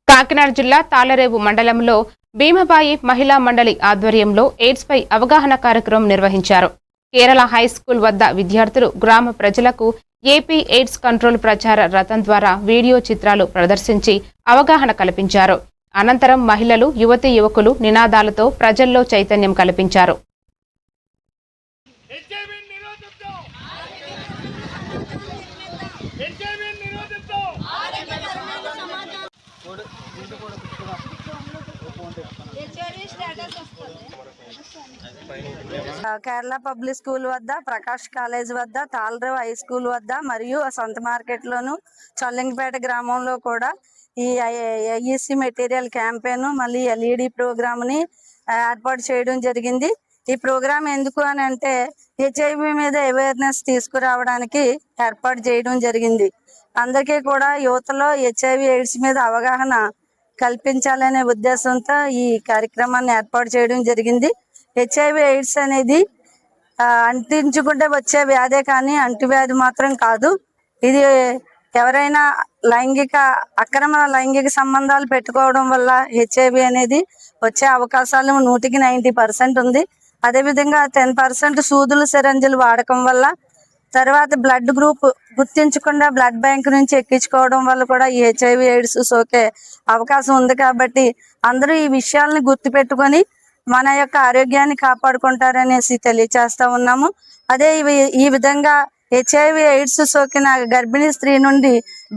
కాకినాడ జిల్లా తాళ్లరేవు మండలంలో భీమబాయి మహిళా మండలి ఆధ్వర్యంలో ఎయిడ్స్ పై అవగాహన కార్యక్రమం నిర్వహించారు. కేరళ హైస్కూల్ వద్ద విద్యార్థులు గ్రామ ప్రజలకు ఏపీ ఎయిడ్స్ కంట్రోల్ ప్రచార రథం ద్వారా వీడియో చిత్రాలు ప్రదర్శించి అవగాహన కల్పించారు. అనంతరం మహిళలు, యువతీ యువకులు నినాదాలతో ప్రజల్లో చైతన్యం కల్పించారు. కేరళ పబ్లిక్ స్కూల్ వద్ద, ప్రకాష్ కాలేజ్ వద్ద, తాళ్లరేవు హై స్కూల్ వద్ద మరియు సొంత మార్కెట్ లోను, చొల్లింగపేట గ్రామంలో కూడా ఈ ఐఈసీ మెటీరియల్ క్యాంపెయిన్ మళ్ళీ ఎల్ఈడి ప్రోగ్రామ్ ని ఏర్పాటు చేయడం జరిగింది. ఈ ప్రోగ్రామ్ ఎందుకు అని అంటే హెచ్ఐవి మీద అవేర్నెస్ తీసుకురావడానికి ఏర్పాటు చేయడం జరిగింది. అందరికీ కూడా యువతలో హెచ్ఐవి ఎయిడ్స్ మీద అవగాహన కల్పించాలనే ఉద్దేశంతో ఈ కార్యక్రమాన్ని ఏర్పాటు చేయడం జరిగింది. హెచ్ఐవి ఎయిడ్స్ అనేది అంటించుకుంటే వచ్చే వ్యాధే కానీ అంటువ్యాధి మాత్రం కాదు. ఇది ఎవరైనా అక్రమ లైంగిక సంబంధాలు పెట్టుకోవడం వల్ల హెచ్ఐవి అనేది వచ్చే అవకాశాలు 100కి 90% ఉంది. అదేవిధంగా 10% సూదులు, సిరంజులు వాడకం వల్ల, తర్వాత బ్లడ్ గ్రూప్ గుర్తించకుండా బ్లడ్ బ్యాంక్ నుంచి ఎక్కించుకోవడం వల్ల కూడా ఈ హెచ్ఐవి ఎయిడ్స్ సోకే అవకాశం ఉంది. కాబట్టి అందరూ ఈ విషయాలను గుర్తుపెట్టుకొని మన యొక్క ఆరోగ్యాన్ని కాపాడుకుంటారనేసి తెలియచేస్తా ఉన్నాము. అదే ఈ విధంగా హెచ్ఐవి ఎయిడ్స్ సోకిన గర్భిణీ స్త్రీ నుండి